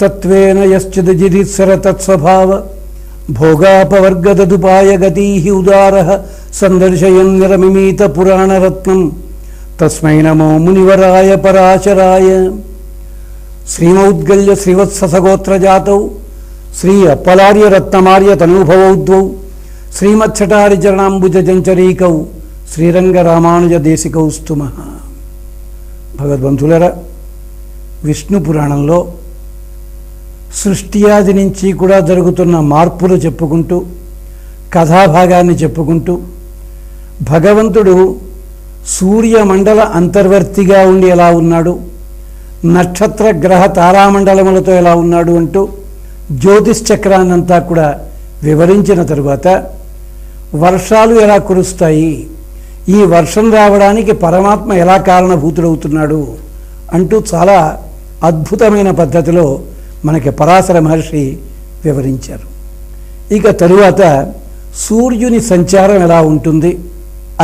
తత్వేన యశ్చిదజిరిత్సర తత్స్వభావ భోగాపవర్గదదుపాయ గతీహి ఉదారః సందర్శయన్ నిరమిమీత పురాణరత్నం తస్మై నమో మునివరాయ పరాశరాయ. శ్రీమౌద్గల్య శ్రీవత్ససగోత్రజాతౌ శ్రీ అప్పలార్య రత్నమార్య తనూభవౌద్వౌ శ్రీమచ్చటారి చరణాంబుజంచరీకౌ శ్రీరంగ రామానుజ దేశికౌస్తు మహా. భగవద్బంధులరా, విష్ణు పురాణంలో సృష్టియాది నుంచి కూడా జరుగుతున్న మార్పులు చెప్పుకుంటూ, కథాభాగాన్ని చెప్పుకుంటూ, భగవంతుడు సూర్యమండల అంతర్వర్తిగా ఉండి ఎలా ఉన్నాడు, నక్షత్ర గ్రహ తారామండలములతో ఎలా ఉన్నాడు అంటూ జ్యోతిశ్చక్రాన్నంతా కూడా వివరించిన తరువాత వర్షాలు ఎలా కురుస్తాయి, ఈ వర్షం రావడానికి పరమాత్మ ఎలా కారణభూతుడవుతున్నాడు అంటూ చాలా అద్భుతమైన పద్ధతిలో మనకి పరాశర మహర్షి వివరించారు. ఇక తరువాత సూర్యుని సంచారం ఎలా ఉంటుంది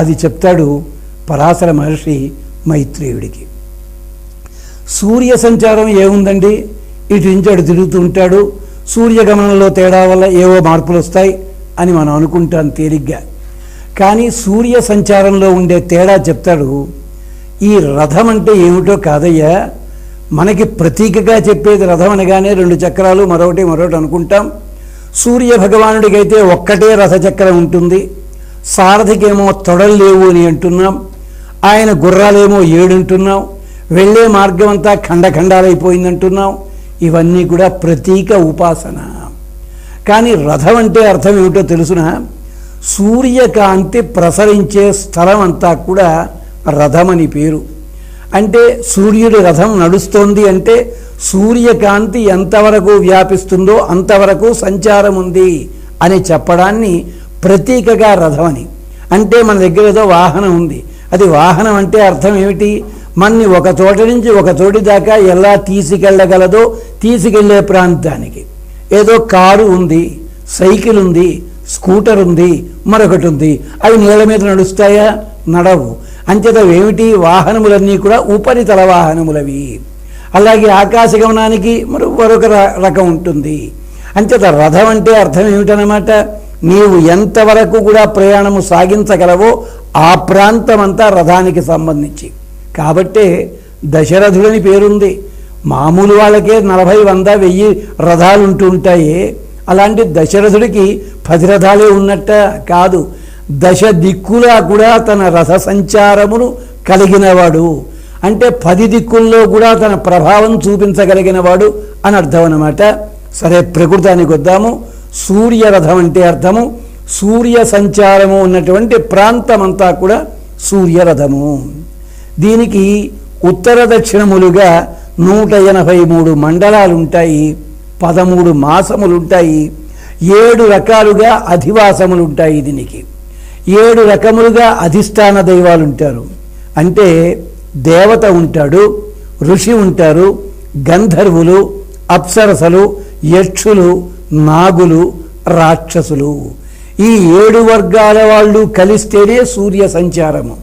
అది చెప్తాడు పరాశర మహర్షి మైత్రేయుడికి. సూర్య సంచారం ఏముందండి, ఇటు నుంచి అటు తిరుగుతూ ఉంటాడు, సూర్యగమనంలో తేడా వల్ల ఏవో మార్పులు వస్తాయి అని మనం అనుకుంటాం తేలిగ్గా. కానీ సూర్య సంచారంలో ఉండే తేడా చెప్తాడు. ఈ రథం అంటే ఏమిటో కాదయ్యా, మనకి ప్రతీకగా చెప్పేది రథం అనగానే 2 చక్రాలు మరొకటి అనుకుంటాం. సూర్య భగవానుడికైతే ఒక్కటే రథచక్రం ఉంటుంది, సారథికేమో తొడలు లేవు అని అంటున్నాం, ఆయన గుర్రాలేమో 7 అంటున్నాం, వెళ్ళే మార్గం అంతా ఖండఖండాలైపోయిందంటున్నాం. ఇవన్నీ కూడా ప్రతీక ఉపాసన. కానీ రథం అంటే అర్థం ఏమిటో తెలుసునా, సూర్యకాంతి ప్రసరించే స్థలం అంతా కూడా రథమని పేరు. అంటే సూర్యుడి రథం నడుస్తోంది అంటే సూర్యకాంతి ఎంతవరకు వ్యాపిస్తుందో అంతవరకు సంచారం ఉంది అని చెప్పడాన్ని ప్రతీకగా రథమని. అంటే మన దగ్గర ఏదో వాహనం ఉంది, అది వాహనం అంటే అర్థం ఏమిటి, మన్ని ఒక చోట నుంచి ఒక చోటి దాకా ఎలా తీసుకెళ్ళగలదో తీసుకెళ్లే ప్రాంతానికి. ఏదో కారు ఉంది, సైకిల్ ఉంది, స్కూటర్ ఉంది, మరొకటి ఉంది, అవి నీళ్ళ మీద నడుస్తాయా? నడవు. అంచేత ఏమిటి, వాహనములన్నీ కూడా ఉపరితల వాహనములవి. అలాగే ఆకాశగమనానికి మరొక రకం ఉంటుంది. అంచేత రథం అంటే అర్థం ఏమిటనమాట, నీవు ఎంతవరకు కూడా ప్రయాణము సాగించగలవో ఆ ప్రాంతం అంతా రథానికి సంబంధించి. కాబట్టే దశరథుడని పేరుంది. మామూలు వాళ్ళకే 40, 100, 1000 రథాలు ఉంటూ ఉంటాయి. అలాంటి దశరథుడికి 10 రథాలే ఉన్నట్ట కాదు, 10 దిక్కులా కూడా తన రథ సంచారమును కలిగినవాడు. అంటే 10 దిక్కుల్లో కూడా తన ప్రభావం చూపించగలిగినవాడు అని అర్థం అన్నమాట. సరే, ప్రకృతానికి వద్దాము. సూర్యరథం అంటే అర్థము సూర్య సంచారము ఉన్నటువంటి ప్రాంతమంతా కూడా సూర్యరథము. దీనికి ఉత్తర దక్షిణములుగా 183 మండలాలు ఉంటాయి, 13 మాసములు ఉంటాయి, 7 రకాలుగా అధివాసములు ఉంటాయి. దీనికి 7 రకములుగా అధిష్టాన దైవాలు ఉంటారు. అంటే దేవత ఉంటాడు, ఋషి ఉంటారు, గంధర్వులు, అప్సరసలు, యక్షులు, నాగులు, రాక్షసులు. ఈ 7 వర్గాల వాళ్ళు కలిస్తేనే సూర్య సంచారము.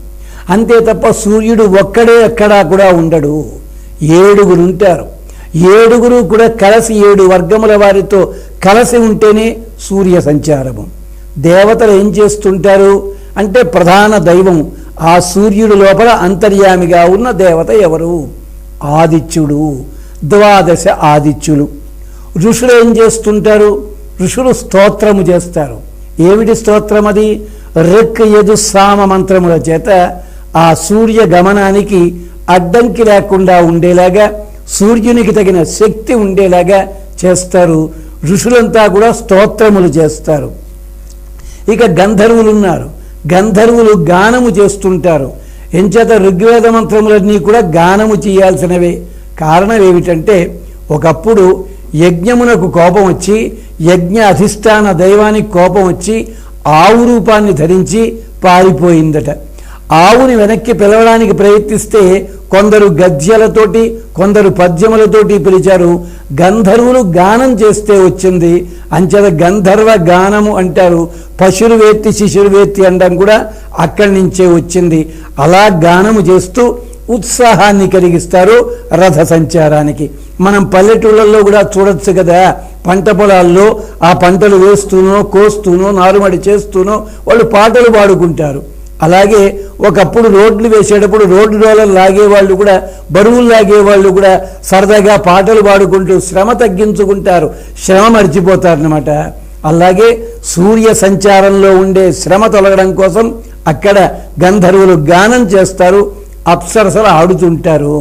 అంతే తప్ప సూర్యుడు ఒక్కడే ఎక్కడా కూడా ఉండడు, 7 ఉంటారు. 7 కూడా కలిసి 7 వర్గముల వారితో కలిసి ఉంటేనే సూర్య సంచారము. దేవతలు ఏం చేస్తుంటారు అంటే ప్రధాన దైవం ఆ సూర్యుడు లోపల అంతర్యామిగా ఉన్న దేవత ఎవరు? ఆదిత్యుడు, 12 ఆదిత్యులు. ఋషులు ఏం చేస్తుంటారు? ఋషులు స్తోత్రము చేస్తారు. ఏమిటి స్తోత్రం అది? ఋక్ యజు సామ మంత్రముల చేత ఆ సూర్య గమనానికి అడ్డంకి లేకుండా ఉండేలాగా, సూర్యునికి తగిన శక్తి ఉండేలాగా చేస్తారు. ఋషులంతా కూడా స్తోత్రములు చేస్తారు. ఇక గంధర్వులు ఉన్నారు, గంధర్వులు గానము చేస్తుంటారు. ఎంచేత ఋగ్వేద మంత్రములన్నీ కూడా గానము చేయాల్సినవే. కారణం ఏమిటంటే ఒకప్పుడు యజ్ఞమునకు కోపం వచ్చి, యజ్ఞ అధిష్టాన దైవానికి కోపం వచ్చి ఆవు రూపాన్ని ధరించి పారిపోయిందట. ఆవుని వెనక్కి పిలవడానికి ప్రయత్నిస్తే కొందరు గద్యలతోటి, కొందరు పద్యములతోటి పిలిచారు. గంధర్వులు గానం చేస్తే వచ్చింది. అంచేత గంధర్వ గానము అంటారు. పశురువేత్తి శిశురువేత్తి అనడం కూడా అక్కడి నుంచే వచ్చింది. అలా గానము చేస్తూ ఉత్సాహాన్ని కలిగిస్తారు రథ సంచారానికి. మనం పల్లెటూళ్ళల్లో కూడా చూడొచ్చు కదా, పంట పొలాల్లో ఆ పంటలు వేస్తూనో కోస్తూనో నారుమడి చేస్తూనో వాళ్ళు పాటలు పాడుకుంటారు. అలాగే ఒకప్పుడు రోడ్లు వేసేటప్పుడు రోడ్డు రోలర్ లాగేవాళ్ళు కూడా, బరువులు లాగేవాళ్ళు కూడా సరదాగా పాటలు పాడుకుంటూ శ్రమ తగ్గించుకుంటారు, శ్రమ మర్చిపోతారన్నమాట. అలాగే సూర్య సంచారంలో ఉండే శ్రమ తొలగడం కోసం అక్కడ గంధర్వులు గానం చేస్తారు, అప్సరసలు ఆడుతుంటారు.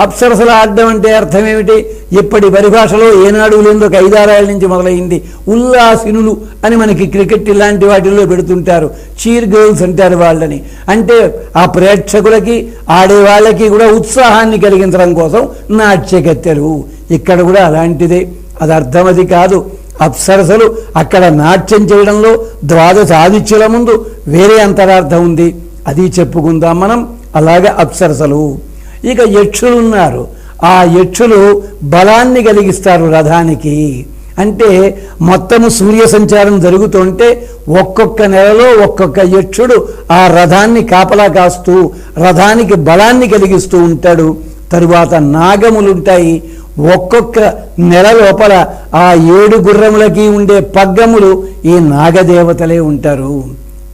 అప్సరసలు ఆడడం అంటే అర్థం ఏమిటి? ఇప్పటి పరిభాషలో ఏనాడు లేని ఒక 5-6 ఏళ్ళ నుంచి మొదలైంది. ఉల్లాసినులు అని మనకి క్రికెట్ ఇలాంటి వాటిల్లో పెడుతుంటారు, చీర్ గర్ల్స్ అంటారు వాళ్ళని. అంటే ఆ ప్రేక్షకులకి ఆడే వాళ్ళకి కూడా ఉత్సాహాన్ని కలిగించడం కోసం నాట్యగత్తెలు. ఇక్కడ కూడా అలాంటిదే. అది అర్థం అది కాదు. అప్సరసలు అక్కడ నాట్యం చేయడంలో ద్వాదశ ఆదిత్యుల ముందు వేరే అంతరార్థం ఉంది, అది చెప్పుకుందాం మనం. అలాగే అప్సరసలు. ఇక యక్షులు ఉన్నారు. ఆ యక్షులు బలాన్ని కలిగిస్తారు రథానికి. అంటే మొత్తము సూర్య సంచారం జరుగుతుంటే ఒక్కొక్క నెలలో ఒక్కొక్క యక్షుడు ఆ రథాన్ని కాపలా కాస్తూ రథానికి బలాన్ని కలిగిస్తూ ఉంటాడు. తరువాత నాగములుంటాయి. ఒక్కొక్క నెల లోపల ఆ 7 గుర్రములకి ఉండే పగ్గములు ఈ నాగదేవతలే ఉంటారు.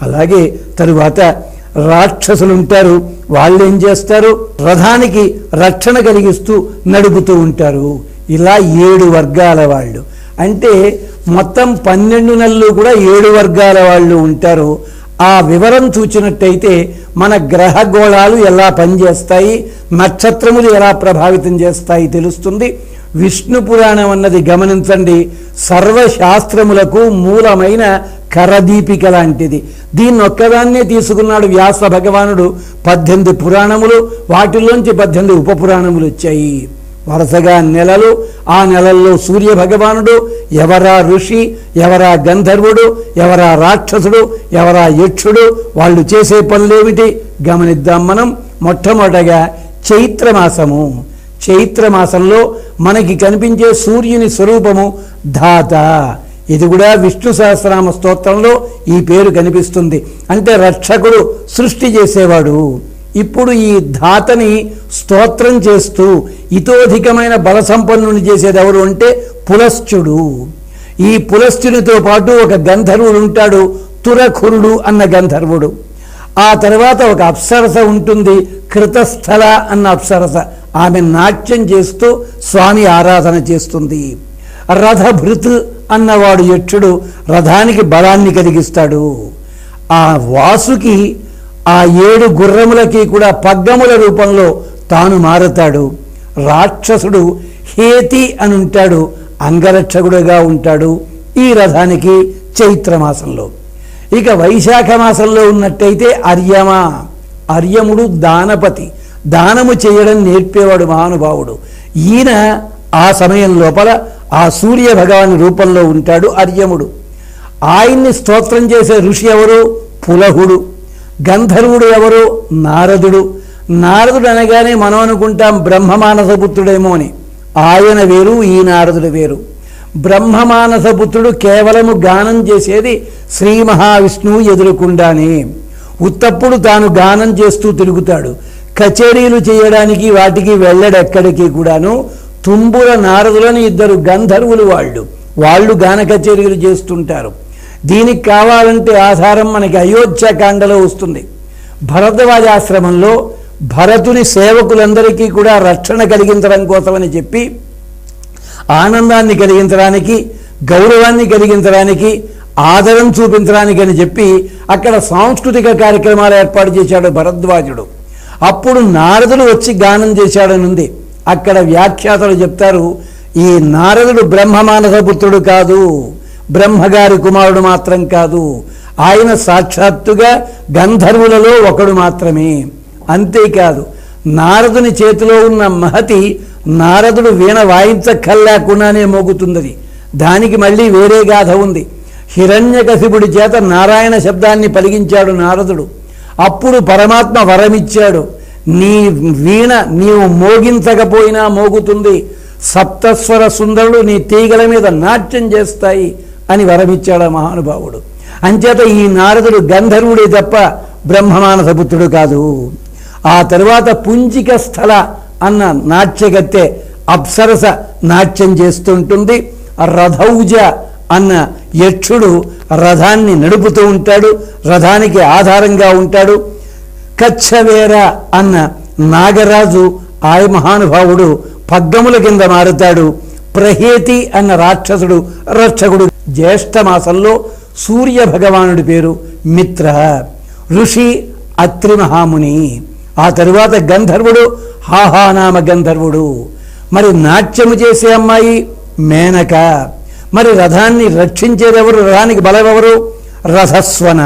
అలాగే తరువాత రాక్షసులు ఉంటారు. వాళ్ళు ఏం చేస్తారు? రథానికి రక్షణ కలిగిస్తూ నడుపుతూ ఉంటారు. ఇలా 7 వర్గాల వాళ్ళు. అంటే మొత్తం 12 నెలలు కూడా 7 వర్గాల వాళ్ళు ఉంటారు. ఆ వివరం చూచినట్టయితే మన గ్రహగోళాలు ఎలా పనిచేస్తాయి, నక్షత్రములు ఎలా ప్రభావితం చేస్తాయి తెలుస్తుంది. విష్ణు పురాణం అన్నది గమనించండి, సర్వశాస్త్రములకు మూలమైన కరదీపిక లాంటిది. దీన్ని ఒక్కదాన్నే తీసుకున్నాడు వ్యాస భగవానుడు. 18 పురాణములు, వాటిల్లోంచి 18 ఉపపురాణములు వచ్చాయి. వరుసగా నెలలు, ఆ నెలల్లో సూర్య భగవానుడు, ఎవరా ఋషి, ఎవరా గంధర్వుడు, ఎవరా రాక్షసుడు, ఎవరా యక్షుడు, వాళ్ళు చేసే పనులేమిటి గమనిద్దాం మనం. మొట్టమొదటగా చైత్రమాసము. చైత్రమాసంలో మనకి కనిపించే సూర్యుని స్వరూపము ధాత. ఇది కూడా విష్ణు సహస్రనామ స్తోత్రంలో ఈ పేరు కనిపిస్తుంది. అంటే రక్షకుడు, సృష్టి చేసేవాడు. ఇప్పుడు ఈ ధాతని స్తోత్రం చేస్తూ ఇతోధికమైన బల సంపన్నుని చేసేది ఎవరు అంటే పులశ్చుడు. ఈ పులశ్చునితో పాటు ఒక గంధర్వుడు ఉంటాడు, తురఖురుడు అన్న గంధర్వుడు. ఆ తర్వాత ఒక అప్సరస ఉంటుంది, కృతస్థల అన్న అప్సరస. ఆమె నాట్యం చేస్తూ స్వామి ఆరాధన చేస్తుంది. రథభృత్ అన్నవాడు యక్షుడు, రథానికి బలాన్ని కలిగిస్తాడు. ఆ వాసుకి ఆ 7 గుర్రములకి కూడా పగ్గముల రూపంలో తాను మారతాడు. రాక్షసుడు హేతి అని ఉంటాడు, అంగరక్షకుడుగా ఉంటాడు ఈ రథానికి చైత్రమాసంలో. ఇక వైశాఖ మాసంలో ఉన్నట్టయితే అర్యమ. అర్యముడు దానపతి, దానము చేయడం నేర్పేవాడు మహానుభావుడు. ఈయన ఆ సమయం లోపల ఆ సూర్య భగవాని రూపంలో ఉంటాడు అర్యముడు. ఆయన్ని స్తోత్రం చేసే ఋషి ఎవరు? పులహుడు. గంధర్వుడు ఎవరు? నారదుడు. నారదుడు అనగానే మనం అనుకుంటాం బ్రహ్మమానసపుత్రుడేమో అని. ఆయన వేరు, ఈ నారదుడు వేరు. బ్రహ్మమానసపుత్రుడు కేవలము గానం చేసేది శ్రీ మహావిష్ణువు ఎదురుకుండానే. ఉత్తప్పుడు తాను గానం చేస్తూ తిరుగుతాడు. కచేరీలు చేయడానికి వాటికి వెళ్ళడెక్కడికి కూడాను. తుంబుర నారదులని 2 గంధర్వులు వాళ్ళు గాన కచేరీలు చేస్తుంటారు. దీనికి కావాలంటే ఆధారం మనకి అయోధ్యకాండలో వస్తుంది. భరద్వాజాశ్రమంలో భరతుని సేవకులందరికీ కూడా రక్షణ కలిగించడం కోసమని చెప్పి, ఆనందాన్ని కలిగించడానికి, గౌరవాన్ని కలిగించడానికి, ఆదరం చూపించడానికి అని చెప్పి అక్కడ సాంస్కృతిక కార్యక్రమాలు ఏర్పాటు చేశాడు భరద్వాజుడు. అప్పుడు నారదుడు వచ్చి గానం చేశాడనుంది. అక్కడ వ్యాఖ్యాతలు చెప్తారు, ఈ నారదుడు బ్రహ్మమానసపుత్రుడు కాదు, బ్రహ్మగారి కుమారుడు మాత్రం కాదు, ఆయన సాక్షాత్తుగా గంధర్వులలో ఒకడు మాత్రమే. అంతేకాదు, నారదుని చేతిలో ఉన్న మహతి నారదుడు వీణ వాయించక్కర్లేకుండానే మోగుతున్నది. దానికి మళ్ళీ వేరే గాథ ఉంది. హిరణ్యకశిపుడి చేత నారాయణ శబ్దాన్ని పలికించాడు నారదుడు. అప్పుడు పరమాత్మ వరమిచ్చాడు, నీ వీణ నీవు మోగించకపోయినా మోగుతుంది, సప్తస్వర సుందరుడు నీ తీగల మీద నాట్యం చేస్తాయి అని వరమిచ్చాడు మహానుభావుడు. అంచేత ఈ నారదుడు గంధర్వుడే తప్ప బ్రహ్మమానసపుత్రుడు కాదు. ఆ తరువాత పుంజిక స్థల అన్న నాట్యగత్తె అప్సరస నాట్యం చేస్తుంటుంది. రథౌజ అన్న యక్షుడు రథాన్ని నడుపుతూ ఉంటాడు, రథానికి ఆధారంగా ఉంటాడు. కచ్చవేర అన్న నాగరాజు ఆయ మహానుభావుడు పగ్గముల కింద మారుతాడు. ప్రహేతి అన్న రాక్షసుడు రక్షకుడు. జ్యేష్ఠ మాసంలో సూర్య భగవానుడి పేరు మిత్ర. ఋషి అత్రి మహాముని. ఆ తరువాత గంధర్వుడు హాహానామ గంధర్వుడు. మరి నాట్యము చేసే అమ్మాయి మేనక. మరి రథాన్ని రక్షించేదెవరు, రథానికి బలమెవరు? రథస్వన.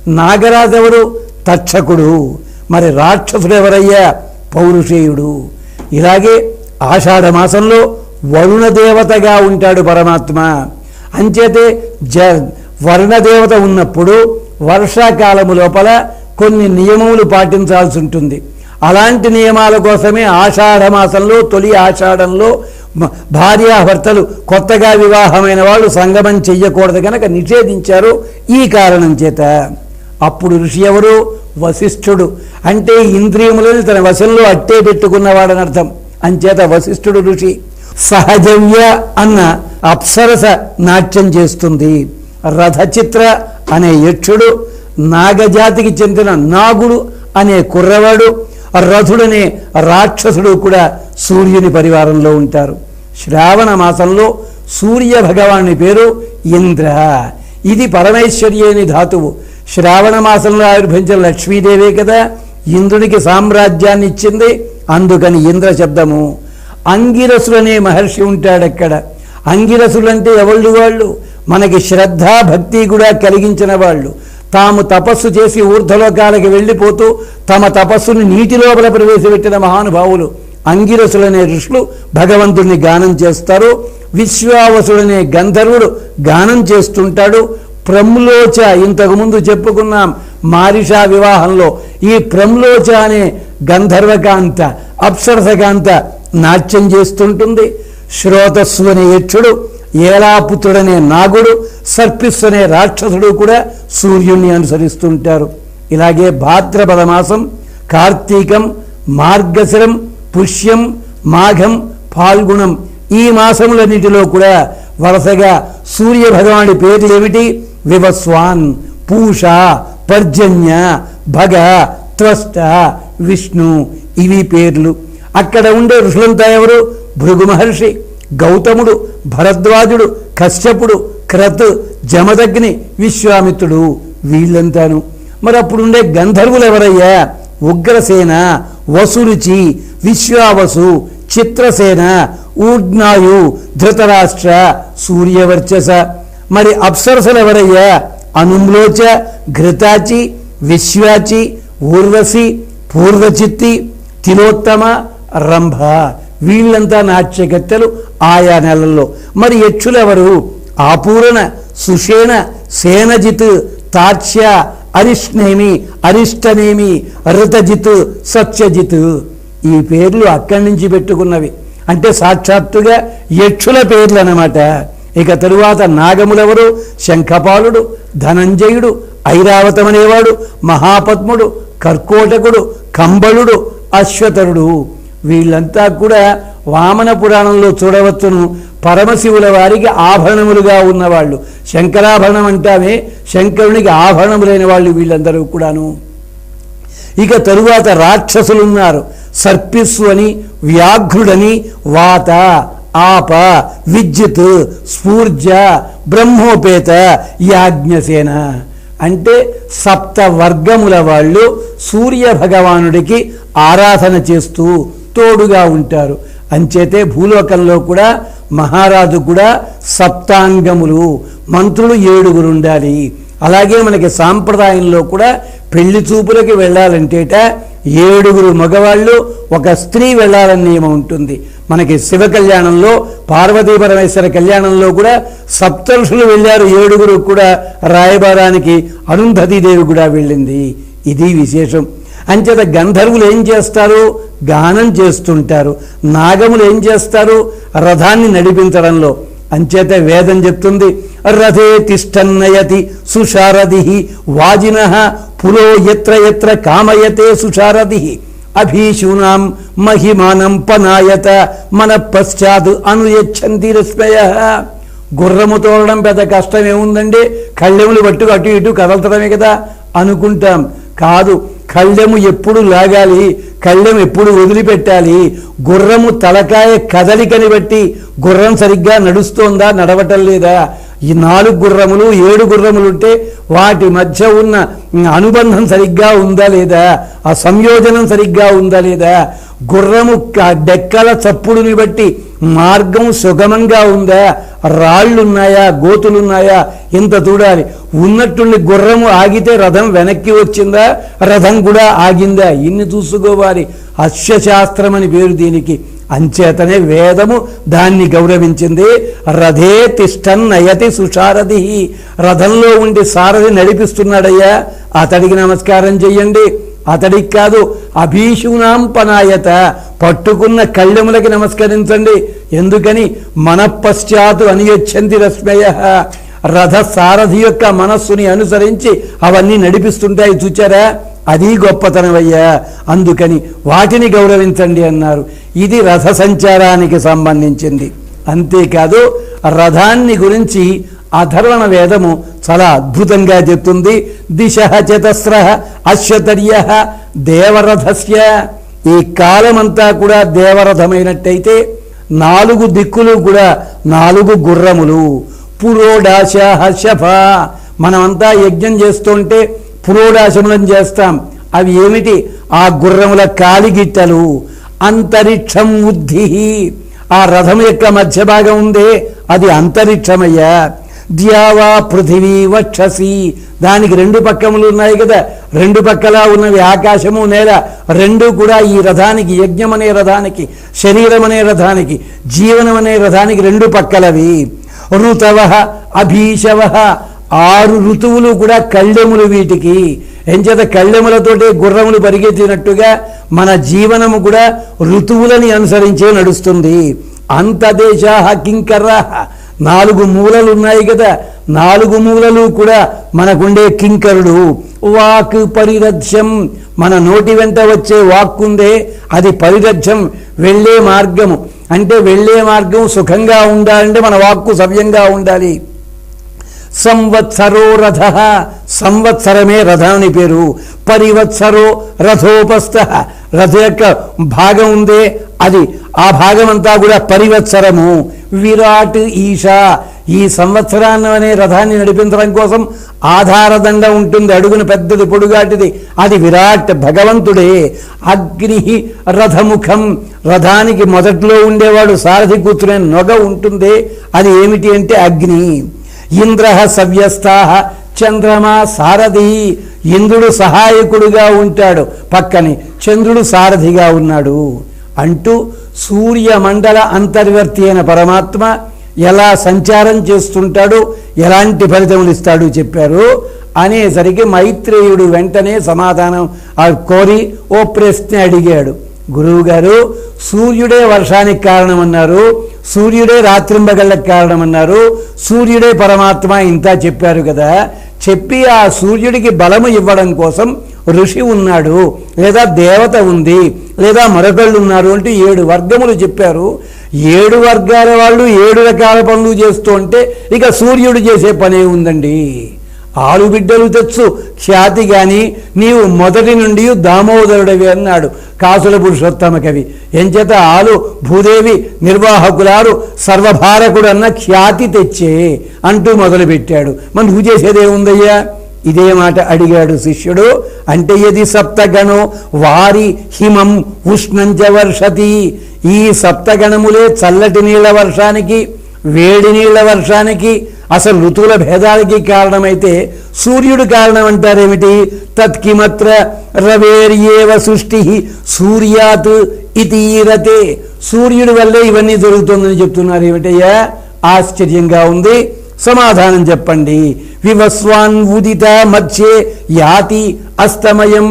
నాగరాజు ఎవరు? తక్షకుడు. మరి రాక్షసుడు ఎవరయ్యా? పౌరుషేయుడు. ఇలాగే ఆషాఢ మాసంలో వరుణదేవతగా ఉంటాడు పరమాత్మ. అంచేతే వరుణదేవత ఉన్నప్పుడు వర్షాకాలము లోపల కొన్ని నియమములు పాటించాల్సి ఉంటుంది. అలాంటి నియమాల కోసమే ఆషాఢ మాసంలో తొలి ఆషాఢంలో భార్యాభర్తలు కొత్తగా వివాహమైన వాళ్ళు సంగమం చెయ్యకూడదు కనుక నిషేధించారు. ఈ కారణం చేత అప్పుడు ఋషి ఎవరు? వశిష్ఠుడు. అంటే ఇంద్రియములను తన వశంలో అట్టే పెట్టుకున్నవాడని అర్థం. అంచేత వశిష్ఠుడు ఋషి. సహజవ్య అన్న అప్సరస నాట్యం చేస్తుంది. రథచిత్ర అనే యక్షుడు, నాగజాతికి చెందిన నాగుడు అనే కుర్రవాడు, రథుడనే రాక్షసుడు కూడా సూర్యుని పరివారంలో ఉంటారు. శ్రావణ మాసంలో సూర్య భగవాని పేరు ఇంద్ర. ఇది పరమేశ్వర్యేని ధాతువు. శ్రావణ మాసంలో ఆవిర్భవించిన లక్ష్మీదేవే కదా ఇంద్రునికి సామ్రాజ్యాన్ని ఇచ్చింది. అందుకని ఇంద్ర శబ్దము. అంగిరసుడు అనే మహర్షి ఉంటాడక్కడ. అంగిరసులంటే ఎవళ్ళు? వాళ్ళు మనకి శ్రద్ధ భక్తి కూడా కలిగించిన వాళ్ళు. తాము తపస్సు చేసి ఊర్ధ్వలోకాలకి వెళ్ళిపోతూ తమ తపస్సుని నీటి లోపల ప్రవేశపెట్టిన మహానుభావులు అంగిరసులనే ఋషులు భగవంతుడిని గానం చేస్తారు. విశ్వావసుడనే గంధర్వుడు గానం చేస్తుంటాడు. ప్రమ్లోచ ఇంతకుముందు చెప్పుకున్నాం మారిషా వివాహంలో. ఈ ప్రమ్లోచ అనే గంధర్వకాంత అప్సరసకాంత నాట్యం చేస్తుంటుంది. శ్రోతస్సు అనే యక్షుడు, ఏలాపుత్రుడనే నాగుడు, సర్పిస్సు అనే రాక్షసుడు కూడా సూర్యుణ్ణి అనుసరిస్తుంటారు. ఇలాగే భాద్రపద మాసం, కార్తీకం, మార్గశిరం, పుష్యం, మాఘం, ఫాల్గుణం ఈ మాసములన్నిటిలో కూడా వరుసగా సూర్య భగవానుడి పేర్లు ఏమిటి? వివస్వాన్, పూష, పర్జన్య, భగ, త్వష్ట, విష్ణు. ఇవి పేర్లు. అక్కడ ఉండే ఋషులంతా ఎవరు? భృగు మహర్షి, గౌతముడు, భరద్వాజుడు, కశ్యపుడు, క్రతు, జమదగ్ని, విశ్వామిత్రుడు వీళ్ళంతాను. మరి అప్పుడుండే గంధర్వులు ఎవరయ్యా? ఉగ్రసేన, వసురుచి, విశ్వావసు, చిత్రసేన, ఊర్జ్ఞాయు, ధృతరాష్ట్ర, సూర్యవర్చస. మరి అప్సరసలు ఎవరయ్యా? అనుమ్లోచ, ఘృతాచి, విశ్వాచి, ఊర్వశి, పూర్వచిత్తి, తిలోత్తమ, రంభ. వీళ్ళంతా నాట్యగత్తెలు ఆయా నెలల్లో. మరి యక్షులెవరు? ఆపూరణ, సుషేణ, సేనజిత్, తార్క్ష్య, అరిష్ణేమి, అరిష్టనేమి, ఋతజిత్, సత్యజిత్. ఈ పేర్లు అక్కడి నుంచి పెట్టుకున్నవి. అంటే సాక్షాత్తుగా యక్షుల పేర్లు అన్నమాట. ఇక తరువాత నాగములెవరు? శంఖపాలుడు, ధనంజయుడు, ఐరావతం అనేవాడు, మహాపద్ముడు, కర్కోటకుడు, కంబళుడు, అశ్వతరుడు. వీళ్ళంతా కూడా వామన పురాణంలో చూడవచ్చును. పరమశివుల వారికి ఆభరణములుగా ఉన్నవాళ్ళు. శంకరాభరణం అంటామే, శంకరునికి ఆభరణములైన వాళ్ళు వీళ్ళందరూ కూడాను. ఇక తరువాత రాక్షసులున్నారు. సర్పిస్సు అని, వ్యాఘ్రుడని, వాత, ఆప, విద్యుత్, స్ఫూర్జ, బ్రహ్మోపేత, యాజ్ఞసేన. అంటే సప్త వర్గముల వాళ్ళు సూర్య భగవానుడికి ఆరాధన చేస్తూ తోడుగా ఉంటారు. అంచేతే భూలోకంలో కూడా మహారాజు కూడా సప్తాంగములు, మంత్రులు 7 ఉండాలి. అలాగే మనకి సాంప్రదాయంలో కూడా పెళ్లి చూపులకి వెళ్ళాలంటేట 7 మగవాళ్ళు, 1 స్త్రీ వెళ్ళాలని నియమం ఉంటుంది. మనకి శివ కళ్యాణంలో, పార్వతీ పరమేశ్వర కళ్యాణంలో కూడా సప్తఋషులు వెళ్ళారు. 7 కూడా రాయబారానికి అరుంధతీదేవి కూడా వెళ్ళింది. ఇది విశేషం. అంచేత గంధర్వులు ఏం చేస్తారు? గానం చేస్తుంటారు. నాగములు ఏం చేస్తారు? రథాన్ని నడిపించడంలో. అంచేత వేదం చెప్తుంది, రథే తిష్టన్నయతి సుశారది వాజినః పురో ఎత్ర ఎత్ర కామయతే సుశారది అభీషూనాం మహిమానం పనాయత మన పశ్చాత్ అనుయచ్చంతి రస్మయ. గుర్రము తోలడం పెద్ద కష్టం ఏముందండి, కళ్ళెములు పట్టుకు అటు ఇటు కదలతడమే కదా అనుకుంటాం. కాదు, కళ్ళెము ఎప్పుడు లాగాలి, కళ్ళెము ఎప్పుడు వదిలిపెట్టాలి. గుర్రము తలకాయ కదలికని బట్టి గుర్రం సరిగ్గా నడుస్తోందా నడవటం లేదా. ఈ 4 గుర్రములు 7 గుర్రములుంటే వాటి మధ్య ఉన్న అనుబంధం సరిగ్గా ఉందా లేదా, ఆ సంయోజనం సరిగ్గా ఉందా లేదా. గుర్రము డెక్కల చప్పుడుని బట్టి మార్గం సుగమంగా ఉందా, రాళ్లున్నాయా గోతులున్నాయా ఇంత చూడాలి. ఉన్నట్టుండి గుర్రము ఆగితే రథం వెనక్కి వచ్చిందా, రథం కూడా ఆగిందా, ఇన్ని చూసుకోవాలి. అశ్వశాస్త్రం అని పేరు దీనికి. అంచేతనే వేదము దాన్ని గౌరవించింది. రథే తిష్టన్ నయతి సుశారథి. రథంలో ఉండి సారథి నడిపిస్తున్నాడయ్యా, అతడికి నమస్కారం చెయ్యండి. అతడికి కాదు, అభీషూనాం పనాయత, పట్టుకున్న కళ్ళెములకి నమస్కరించండి. ఎందుకని, మనఃపశ్చాతు అనుయచ్చంతి రశ్మయ. రథ సారథి యొక్క మనస్సుని అనుసరించి అవన్నీ నడిపిస్తుంటాయి, చూచారా, అది గొప్పతనమయ్యా. అందుకని వాటిని గౌరవించండి అన్నారు. ఇది రథ సంచారానికి సంబంధించింది. అంతేకాదు, రథాన్ని గురించి అధర్వణ వేదము చాలా అద్భుతంగా చెప్తుంది. దిశ చతస్ర అశ్వతర్య దేవరథస్య. ఈ కాలమంతా కూడా దేవరథమైనట్టయితే 4 దిక్కులు కూడా 4 గుర్రములు. పురోడాశ శఫ. మనమంతా యజ్ఞం చేస్తుంటే పురోడాశములను చేస్తాం. అవి ఏమిటి, ఆ గుర్రముల కాలిగిట్టలు. అంతరిక్షం ఉద్ధి. ఆ రథం యొక్క మధ్య భాగం ఉందే అది అంతరిక్షమయ్యా. ద్యావా పృథివీ వక్షసి. దానికి 2 పక్కములు ఉన్నాయి కదా, 2 పక్కలా ఉన్నవి ఆకాశము నేల. 2 కూడా ఈ రథానికి, యజ్ఞం అనే రథానికి, శరీరం అనే రథానికి, జీవనం అనే రథానికి 2 పక్కలవి. ఋతవ అభీషవ. 6 ఋతువులు కూడా కళ్ళెములు వీటికి. ఎంచేత కళ్ళెములతోటే గుర్రములు పరిగెత్తినట్టుగా మన జీవనము కూడా ఋతువులని అనుసరించే నడుస్తుంది. అంతదేశ కింకర. 4 మూలలు ఉన్నాయి కదా, 4 మూలలు కూడా మనకుండే కింకరుడు. వాక్ పరిరథ్యం. మన నోటి వెంట వచ్చే వాక్కుందే అది పరిరథ్యం, వెళ్ళే మార్గము. అంటే వెళ్ళే మార్గం సుఖంగా ఉండాలంటే మన వాక్కు సవ్యంగా ఉండాలి. సంవత్సరో రథ. సంవత్సరమే రథాని పేరు. పరివత్సరో రథోపస్థ. రథ యొక్క భాగం ఉందే అది, ఆ భాగం అంతా కూడా పరివత్సరము. విరాట్ ఈశా. ఈ సంవత్సరాన్ని అనే రథాన్ని నడిపించడం కోసం ఆధారదండ ఉంటుంది, అడుగున పెద్దది పొడుగాటిది, అది విరాట్ భగవంతుడే. అగ్ని రథముఖం. రథానికి మొదట్లో ఉండేవాడు సారథి కూర్చునే నొగ ఉంటుంది, అది ఏమిటి అంటే అగ్ని. ఇంద్ర సవ్యస్థా. చంద్రమా సారథి. ఇంద్రుడు సహాయకుడుగా ఉంటాడు, పక్కని చంద్రుడు సారథిగా ఉన్నాడు అంటూ సూర్యమండల అంతర్వర్తి అయిన పరమాత్మ ఎలా సంచారం చేస్తుంటాడు, ఎలాంటి ఫలితములు ఇస్తాడు చెప్పారు. అనేసరికి మైత్రేయుడు వెంటనే సమాధానం కోరి ఓ ప్రశ్న అడిగాడు. గురువుగారు, సూర్యుడే వర్షానికి కారణమన్నారు, సూర్యుడే రాత్రింబగళ్ళకి కారణమన్నారు, సూర్యుడే పరమాత్మ ఇంత చెప్పారు కదా. చెప్పి ఆ సూర్యుడికి బలము ఇవ్వడం కోసం ఋషి ఉన్నాడు, లేదా దేవత ఉంది, లేదా మరొకళ్ళు ఉన్నారు అంటే 7 వర్గములు చెప్పారు. 7 వర్గాల వాళ్ళు 7 రకాల పనులు చేస్తూ ఉంటే ఇక సూర్యుడు చేసే పనే ఉందండి. 6 బిడ్డలు తెచ్చు ఖ్యాతి గాని నీవు మొదటి నుండి దామోదరుడవి అన్నాడు కాసుల పురుషోత్తమ కవి. ఎంచేత ఆలు భూదేవి నిర్వాహకులారు సర్వభారకుడు అన్న ఖ్యాతి తెచ్చే అంటూ మొదలుపెట్టాడు. మరి నువ్వు చేసేదేముందయ్యా? ఇదే మాట అడిగాడు శిష్యుడు. అంటే ఇది సప్తగణో వారి హిమం ఉష్ణంచ వర్షతి. ఈ సప్తగణములే చల్లటి నీళ్ల వర్షానికి, వేడి నీళ్ల వర్షానికి, అసలు ఋతువుల భేదాలకి కారణమైతే సూర్యుడు కారణం అంటారేమిటి? తత్కిమత్ర రవేర్యేవ సృష్టి సూర్యాత్ ఇతీరతే. సూర్యుడి వల్లే ఇవన్నీ జరుగుతుందని చెప్తున్నారు ఏమిటయ్యా? ఆశ్చర్యంగా ఉంది. సమాధానం చెప్పండి. వివస్వాన్ ఉదిత మధ్యే యాతి అస్తమయం.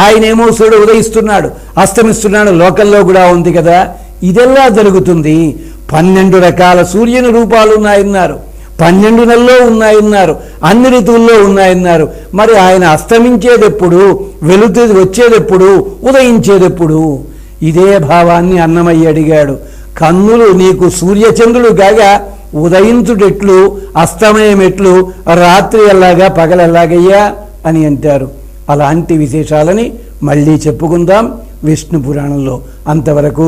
ఆయనేమో సూర్యుడు ఉదయిస్తున్నాడు, అస్తమిస్తున్నాడు, లోకల్లో కూడా ఉంది కదా. ఇదెల్లా జరుగుతుంది? 12 రకాల సూర్యుని రూపాలు ఉన్నాయన్నారు, 12 నెలల్లో ఉన్నాయన్నారు, అన్ని ఋతువుల్లో ఉన్నాయన్నారు. మరి ఆయన అస్తమించేదెప్పుడు, వెలుతురు వచ్చేదెప్పుడు, ఉదయించేదెప్పుడు? ఇదే భావాన్ని అన్నమయ్య అడిగాడు. కన్నులు నీకు సూర్యచంద్రుడు కాగా ఉదయించుటెట్లు, అస్తమయమెట్లు, రాత్రి ఎలాగా పగలెలాగయ్యా అని అంటారు. అలాంటి విశేషాలని మళ్ళీ చెప్పుకుందాం విష్ణు పురాణంలో. అంతవరకు